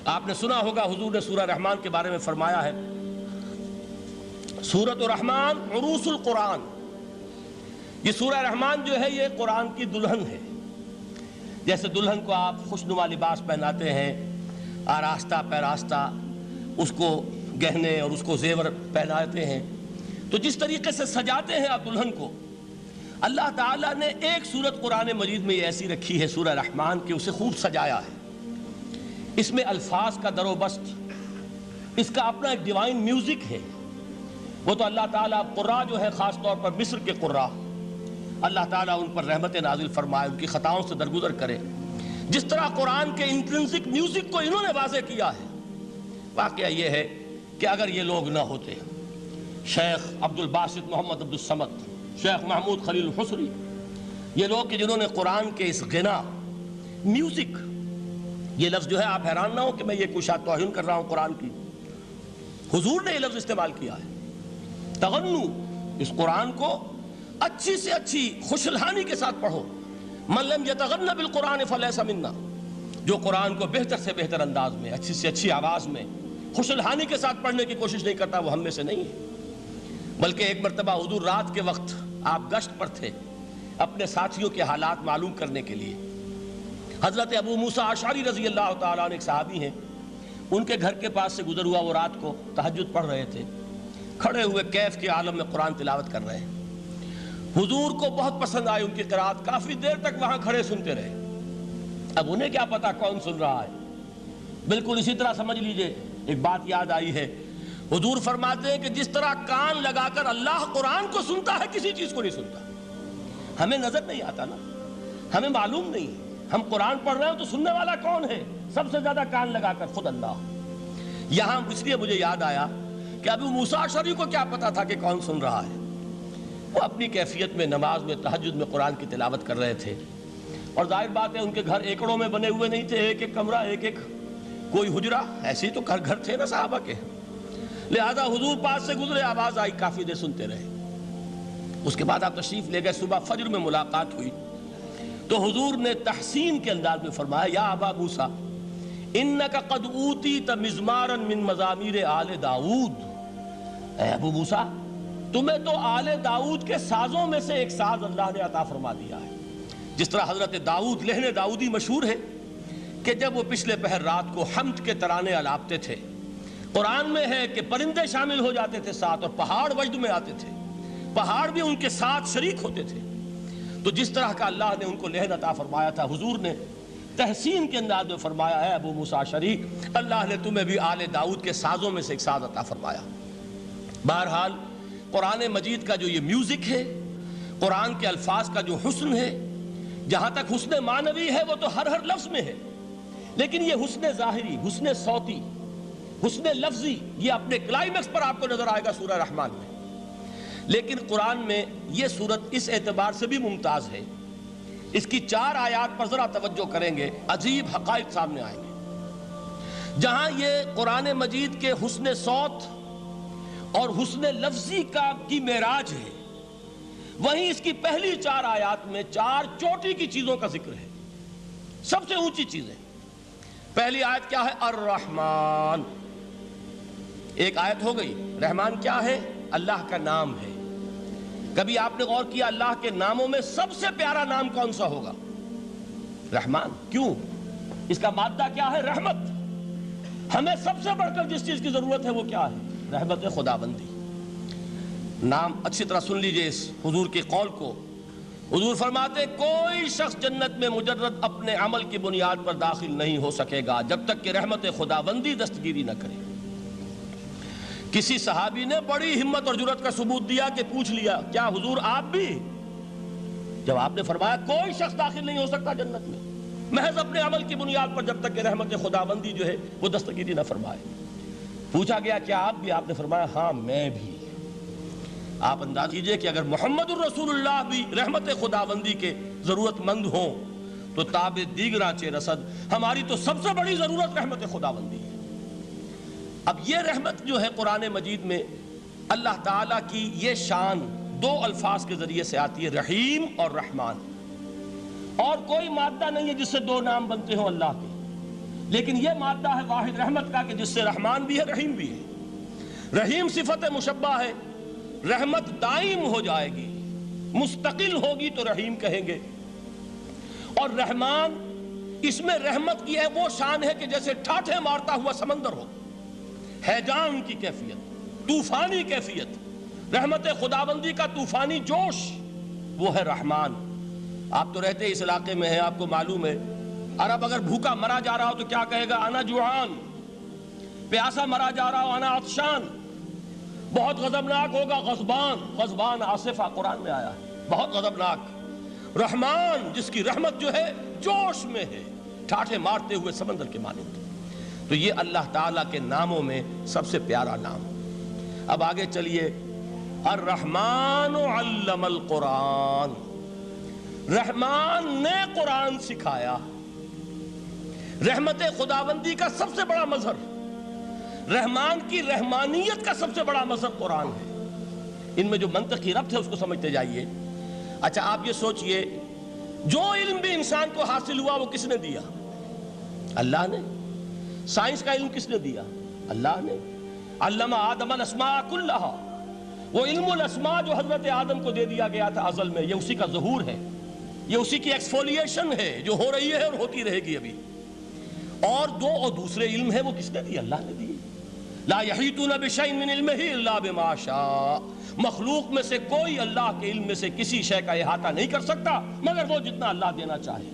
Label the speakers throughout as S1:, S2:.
S1: آپ نے سنا ہوگا حضور نے سورہ رحمان کے بارے میں فرمایا ہے، سورۃ الرحمن عروس القرآن، یہ سورہ رحمان جو ہے یہ قرآن کی دلہن ہے۔ جیسے دلہن کو آپ خوشنما لباس پہناتے ہیں، آراستہ پیراستہ اس کو گہنے اور اس کو زیور پہناتے ہیں، تو جس طریقے سے سجاتے ہیں آپ دلہن کو، اللہ تعالیٰ نے ایک سورت قرآن مجید میں یہ ایسی رکھی ہے سورہ رحمان کہ اسے خوب سجایا ہے۔ اس میں الفاظ کا در و بست، اس کا اپنا ایک ڈیوائن میوزک ہے۔ وہ تو اللہ تعالیٰ قراء جو ہے، خاص طور پر مصر کے قراء، اللہ تعالیٰ ان پر رحمت نازل فرمائے، ان کی خطاؤں سے درگزر کرے۔ جس طرح قرآن کے انٹرنسک میوزک کو انہوں نے واضح کیا ہے، واقعہ یہ ہے کہ اگر یہ لوگ نہ ہوتے، شیخ عبد الباسط محمد عبد الصمد، شیخ محمود خلیل الحصری، یہ لوگ کہ جنہوں نے قرآن کے اس غنا، میوزک، یہ لفظ جو ہے آپ حیران نہ ہو کہ میں یہ کوئی شاید توہین کر رہا ہوں قرآن کی، حضور نے یہ لفظ استعمال کیا ہے، تغنو، اس قرآن کو اچھی سے اچھی خوشلحانی کے ساتھ پڑھو۔ من لم یتغن بالقرآن فلیس منا، جو قرآن کو بہتر سے بہتر انداز میں، اچھی سے اچھی آواز میں، خوشلحانی کے ساتھ پڑھنے کی کوشش نہیں کرتا، وہ ہم میں سے نہیں ہے۔ بلکہ ایک مرتبہ حضور رات کے وقت آپ گشت پر تھے اپنے ساتھیوں کے حالات معلوم کرنے کے لیے۔ حضرت ابو موسیٰ اشعری رضی اللہ تعالیٰ عنہ ایک صحابی ہیں، ان کے گھر کے پاس سے گزر ہوا، وہ رات کو تہجد پڑھ رہے تھے، کھڑے ہوئے کیف کے عالم میں قرآن تلاوت کر رہے ہیں۔ حضور کو بہت پسند آئی ان کی قرات، کافی دیر تک وہاں کھڑے سنتے رہے۔ اب انہیں کیا پتا کون سن رہا ہے، بالکل اسی طرح سمجھ لیجئے ایک بات یاد آئی ہے، حضور فرماتے ہیں کہ جس طرح کان لگا کر اللہ قرآن کو سنتا ہے، کسی چیز کو نہیں سنتا۔ ہمیں نظر نہیں آتا نا، ہمیں معلوم نہیں، ہم قرآن پڑھ رہے ہیں تو سننے والا کون ہے؟ سب سے زیادہ کان لگا کر خود اللہ۔ یہاں اس لیے مجھے یاد آیا کہ ابو موسیٰ اشعری کو کیا پتا تھا کہ کون سن رہا ہے؟ وہ اپنی کیفیت میں نماز میں تہجد میں قرآن کی تلاوت کر رہے تھے، اور ظاہر بات ہے ان کے گھر ایکڑوں میں بنے ہوئے نہیں تھے، ایک ایک کمرہ، ایک ایک کوئی حجرہ، ایسے ہی تو گھر تھے نا صحابہ کے، لہذا حضور پاس سے گزرے، آواز آئی، کافی دیر سنتے رہے۔ اس کے بعد آپ تشریف لے گئے، صبح فجر میں ملاقات ہوئی تو حضور نے تحسین کے انداز میں فرمایا، یا ابا موسیٰ انک قد اوتیت مزمارا من مزامیر آل داؤد، اے ابو موسیٰ تمہیں تو آل داؤد کے سازوں میں سے ایک ساز اللہ نے عطا فرما دیا ہے۔ جس طرح حضرت داؤد، لہن داؤدی مشہور ہے کہ جب وہ پچھلے پہر رات کو حمد کے ترانے الاپتے تھے، قرآن میں ہے کہ پرندے شامل ہو جاتے تھے ساتھ، اور پہاڑ وجد میں آتے تھے، پہاڑ بھی ان کے ساتھ شریک ہوتے تھے۔ تو جس طرح کا اللہ نے ان کو لہن عطا فرمایا تھا، حضور نے تحسین کے انداز میں فرمایا، ہے ابو موسیٰ اشعری، اللہ نے تمہیں بھی آل داؤد کے سازوں میں سے ایک ساز عطا فرمایا۔ بہرحال قرآن مجید کا جو یہ میوزک ہے، قرآن کے الفاظ کا جو حسن ہے، جہاں تک حسن معنوی ہے وہ تو ہر لفظ میں ہے، لیکن یہ حسن ظاہری، حسن صوتی، حسن لفظی، یہ اپنے کلائمیکس پر آپ کو نظر آئے گا سورہ رحمان میں۔ لیکن قرآن میں یہ سورت اس اعتبار سے بھی ممتاز ہے، اس کی 4 آیات پر ذرا توجہ کریں گے، عجیب حقائق سامنے آئیں گے۔ جہاں یہ قرآن مجید کے حسن صوت اور حسن لفظی کی معراج ہے، وہیں اس کی پہلی 4 آیات میں 4 چوٹی کی چیزوں کا ذکر ہے، سب سے اونچی چیزیں۔ پہلی آیت کیا ہے؟ الرحمن، ایک آیت ہو گئی۔ رحمان کیا ہے؟ اللہ کا نام ہے۔ کبھی آپ نے غور کیا اللہ کے ناموں میں سب سے پیارا نام کون سا ہوگا؟ رحمان۔ کیوں؟ اس کا مادہ کیا ہے؟ رحمت۔ ہمیں سب سے بڑھ کر جس چیز کی ضرورت ہے وہ کیا ہے؟ رحمت خداوندی۔ نام اچھی طرح سن لیجئے اس حضور کے قول کو۔ حضور فرماتے کوئی شخص جنت میں مجرد اپنے عمل کی بنیاد پر داخل نہیں ہو سکے گا جب تک کہ رحمت خداوندی دستگیری نہ کرے۔ کسی صحابی نے بڑی ہمت اور جرأت کا ثبوت دیا کہ پوچھ لیا، کیا حضور آپ بھی؟ جب آپ نے فرمایا کوئی شخص داخل نہیں ہو سکتا جنت میں محض اپنے عمل کی بنیاد پر جب تک کہ رحمت خداوندی جو ہے وہ دستگیری نہ فرمائے۔ پوچھا گیا کیا آپ بھی؟ آپ نے فرمایا ہاں میں بھی۔ آپ انداز کیجئے کہ اگر محمد الرسول اللہ بھی رحمت خداوندی کے ضرورت مند ہوں تو تاب دیگراں چے رسد، ہماری تو سب سے بڑی ضرورت رحمت خداوندی ہے۔ اب یہ رحمت جو ہے قرآن مجید میں اللہ تعالیٰ کی یہ شان 2 الفاظ کے ذریعے سے آتی ہے، رحیم اور رحمان، اور کوئی مادہ نہیں ہے جس سے 2 نام بنتے ہوں اللہ کے، لیکن یہ مادہ ہے واحد رحمت کا کہ جس سے رحمان بھی ہے رحیم بھی ہے۔ رحیم صفت مشبہ ہے، رحمت دائم ہو جائے گی، مستقل ہوگی تو رحیم کہیں گے، اور رحمان اس میں رحمت کی ہے وہ شان ہے کہ جیسے ٹھاٹھے مارتا ہوا سمندر ہو، ہیجان کی کیفیت، طوفانی کیفیت، رحمت خداوندی کا طوفانی جوش، وہ ہے رحمان۔ آپ تو رہتے اس علاقے میں ہیں، آپ کو معلوم ہے عرب اگر بھوکا مرا جا رہا ہو تو کیا کہے گا؟ انا جوعان۔ پیاسا مرا جا رہا ہو انا عطشان۔ بہت غضبناک ہوگا غضبان، غضبان آصفہ قرآن میں آیا ہے، بہت غضبناک۔ رحمان جس کی رحمت جو ہے جوش میں ہے، ٹھاٹھے مارتے ہوئے سمندر کے مانند۔ تو یہ اللہ تعالیٰ کے ناموں میں سب سے پیارا نام۔ اب آگے چلیے، الرحمن علم القرآن، رحمان نے قرآن سکھایا۔ رحمت خداوندی کا سب سے بڑا مظہر، رحمان کی رحمانیت کا سب سے بڑا مظہر قرآن ہے۔ ان میں جو منطقی ربط ہے اس کو سمجھتے جائیے۔ اچھا آپ یہ سوچئے، جو علم بھی انسان کو حاصل ہوا وہ کس نے دیا؟ اللہ نے۔ سائنس کا علم کس نے دیا؟ اللہ نے۔ علم آدم الاسماء کلہا، وہ علم الاسماء جو حضرت آدم کو دے دیا گیا تھا ازل میں، یہ اسی کا ظہور ہے، یہ اسی کی ایکسفولیشن ہے جو ہو رہی ہے اور ہوتی رہے گی ابھی۔ اور دوسرے علم ہے وہ کس نے دی؟ اللہ نے دی۔ لا یحیطون بشیء من علمہ الا بما شاء، مخلوق میں سے کوئی اللہ کے علم میں سے کسی شے کا احاطہ نہیں کر سکتا مگر وہ جتنا اللہ دینا چاہے۔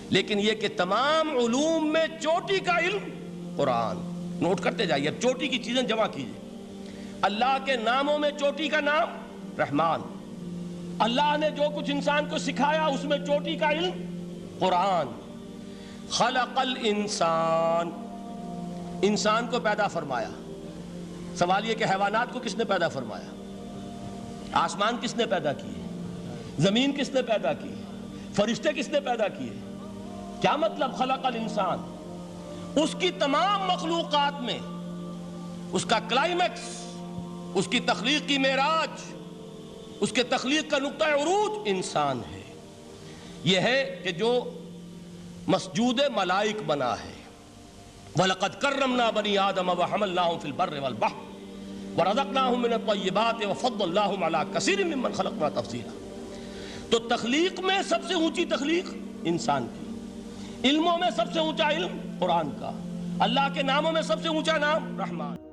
S1: لیکن یہ کہ تمام علوم میں چوٹی کا علم قرآن، نوٹ کرتے جائیے، اب چوٹی کی چیزیں جمع کیجئے۔ اللہ کے ناموں میں چوٹی کا نام رحمان، اللہ نے جو کچھ انسان کو سکھایا اس میں چوٹی کا علم قرآن۔ خلق الانسان، انسان کو پیدا فرمایا۔ سوال یہ کہ حیوانات کو کس نے پیدا فرمایا؟ آسمان کس نے پیدا کیے؟ زمین کس نے پیدا کی؟ فرشتے کس نے پیدا کیے؟ کیا مطلب خلق الانسان؟ اس کی تمام مخلوقات میں اس کا کلائمیکس، اس کی تخلیق کی معراج، اس کے تخلیق کا نقطہ عروج انسان ہے۔ یہ ہے کہ جو مسجود ملائک بنا ہے۔ وَلَقَدْ كَرَّمْنَا بَنِي آدَمَ وَحَمَلْنَاهُمْ فِي الْبَرِّ وَالْبَحْرِ وَرَزَقْنَاهُمْ مِنَ الطَّيِّبَاتِ وَفَضَّلْنَاهُمْ عَلَى كَثِيرٍ مِّمَّنْ خَلَقْنَا تَفْضِيلًا۔ تو تخلیق میں سب سے اونچی تخلیق انسان کی، علموں میں سب سے اونچا علم قرآن کا، اللہ کے ناموں میں سب سے اونچا نام رحمان۔